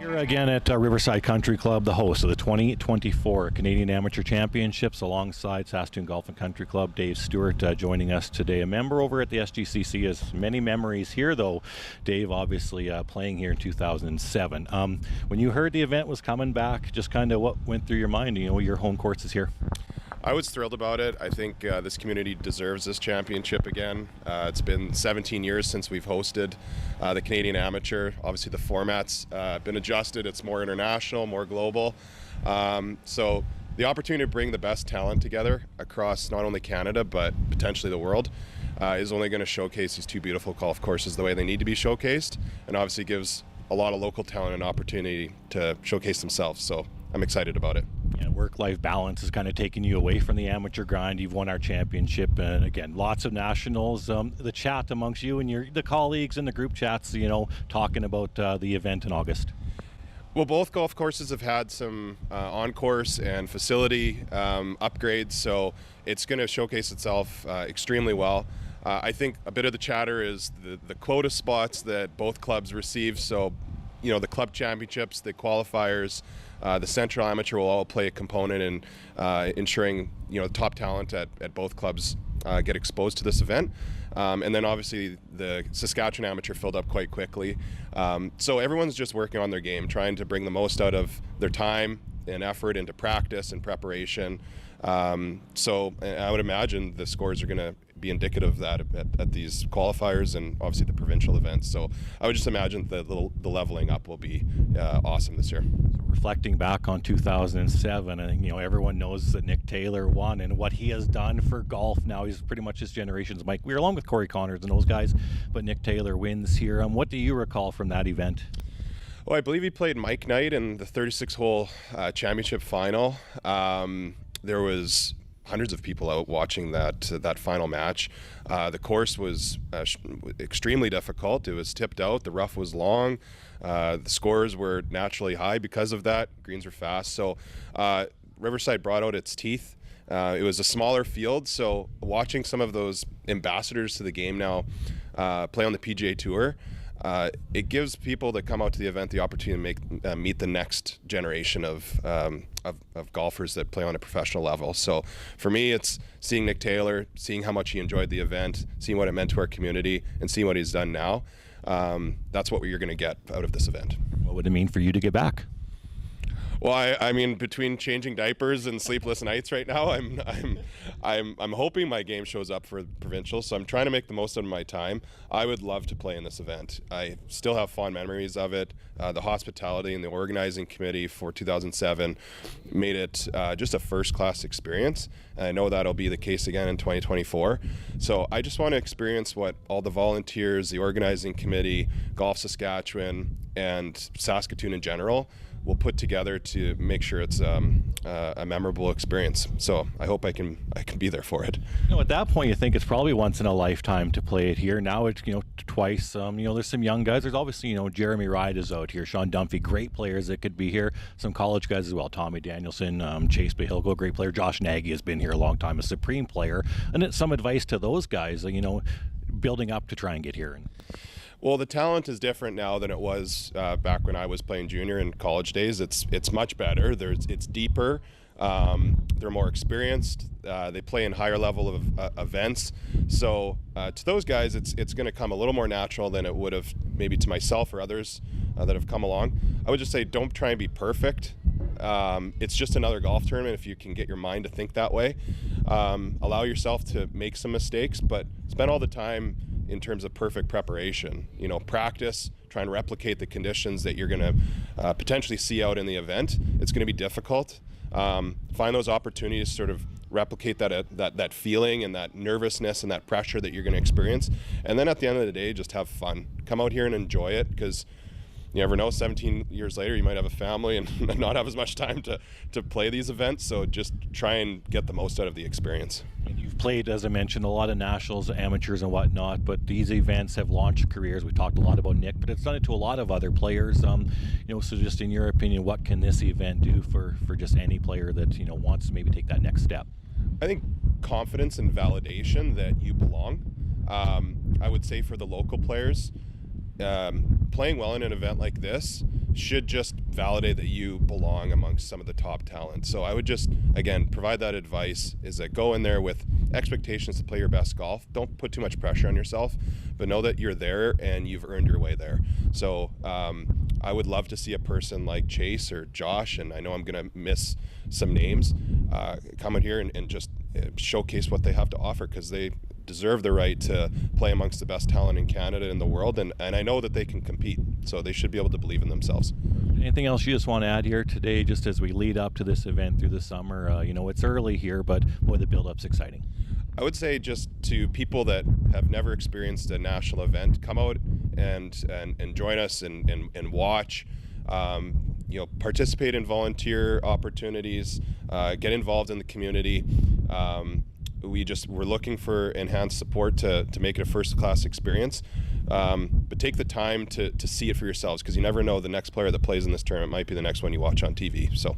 Here again at Riverside Country Club, the host of the 2024 Canadian Amateur Championships, alongside Saskatoon Golf and Country Club. Dave Stewart joining us today, a member over at the SGCC. Has many memories here, though. Dave, obviously playing here in 2007. When you heard the event was coming back, just kind of what went through your mind? You know, your home course is here. I was thrilled about it. I think this community deserves this championship again. It's been 17 years since we've hosted the Canadian Amateur. Obviously the format's been adjusted. It's more international, more global. So the opportunity to bring the best talent together across not only Canada but potentially the world is only going to showcase these two beautiful golf courses the way they need to be showcased, and obviously gives a lot of local talent an opportunity to showcase themselves. So I'm excited about it. Yeah, work-life balance is kind of taking you away from the amateur grind. You've won our championship, and again, lots of nationals. The chat amongst you and the colleagues in the group chats, you know, talking about the event in August. Well, both golf courses have had some on-course and facility upgrades, so it's going to showcase itself extremely well. I think a bit of the chatter is the quota spots that both clubs receive. So, you know, the club championships, the qualifiers, the Central Amateur will all play a component in ensuring, you know, top talent at both clubs get exposed to this event. And then obviously the Saskatchewan Amateur filled up quite quickly. So everyone's just working on their game, trying to bring the most out of their time and effort into practice and preparation. So I would imagine the scores are going to be indicative of that at these qualifiers and obviously the provincial events. So I would just imagine that the leveling up will be awesome this year. Reflecting back on 2007, and you know, everyone knows that Nick Taylor won and what he has done for golf. Now he's pretty much his generation's Mike Weir, along with Corey Connors and those guys, but Nick Taylor wins here. What do you recall from that event? Well, I believe he played Mike Knight in the 36-hole championship final. There was hundreds of people out watching that final match. The course was extremely difficult. It was tipped out. The rough was long. The scores were naturally high because of that. Greens were fast. So Riverside brought out its teeth. It was a smaller field, so watching some of those ambassadors to the game now play on the PGA Tour, it gives people that come out to the event the opportunity to meet the next generation of golfers that play on a professional level. So for me, it's seeing Nick Taylor, seeing how much he enjoyed the event, seeing what it meant to our community, and seeing what he's done now. That's what you're going to get out of this event. What would it mean for you to get back? Well, I mean, between changing diapers and sleepless nights right now, I'm hoping my game shows up for provincial. So I'm trying to make the most of my time. I would love to play in this event. I still have fond memories of it. The hospitality and the organizing committee for 2007 made it just a first-class experience. And I know that'll be the case again in 2024. So I just want to experience what all the volunteers, the organizing committee, Golf Saskatchewan, and Saskatoon in general will put together to make sure it's a memorable experience. So I hope I can be there for it. You know, at that point, you think it's probably once in a lifetime to play it here. Now it's, you know, twice. You know, there's some young guys. There's obviously, you know, Jeremy Ride is out here, Sean Dunphy, great players that could be here. Some college guys as well, Tommy Danielson, Chase Behilko, great player. Josh Nagy has been here a long time, a supreme player. And it's some advice to those guys, you know, building up to try and get here. Well, the talent is different now than it was back when I was playing junior and college days. It's much better. It's deeper. They're more experienced. They play in higher level of events. So to those guys, it's going to come a little more natural than it would have maybe to myself or others that have come along. I would just say don't try and be perfect. It's just another golf tournament if you can get your mind to think that way. Allow yourself to make some mistakes, but spend all the time in terms of perfect preparation. You know, practice, try and replicate the conditions that you're going to potentially see out in the event. It's going to be difficult. Find those opportunities to sort of replicate that feeling and that nervousness and that pressure that you're going to experience. And then at the end of the day, just have fun. Come out here and enjoy it, because you never know, 17 years later, you might have a family and not have as much time to play these events. So just try and get the most out of the experience. And you've played, as I mentioned, a lot of nationals, amateurs and whatnot, but these events have launched careers. We talked a lot about Nick, but it's done it to a lot of other players. You know, so just in your opinion, what can this event do for just any player that, you know, wants to maybe take that next step? I think confidence and validation that you belong. I would say for the local players, playing well in an event like this should just validate that you belong amongst some of the top talent. So I would just, again, provide that advice, is that go in there with expectations to play your best golf. Don't put too much pressure on yourself, but know that you're there and you've earned your way there. So I would love to see a person like Chase or Josh, and I know I'm going to miss some names, come in here and just showcase what they have to offer, because they deserve the right to play amongst the best talent in Canada and in the world, and I know that they can compete, so they should be able to believe in themselves. Anything else you just want to add here today, just as we lead up to this event through the summer? It's early here, but boy, the build-up's exciting. I would say, just to people that have never experienced a national event, come out and join us and watch. Participate in volunteer opportunities, get involved in the community. We're looking for enhanced support to make it a first-class experience. But take the time to see it for yourselves, because you never know, the next player that plays in this tournament might be the next one you watch on TV. So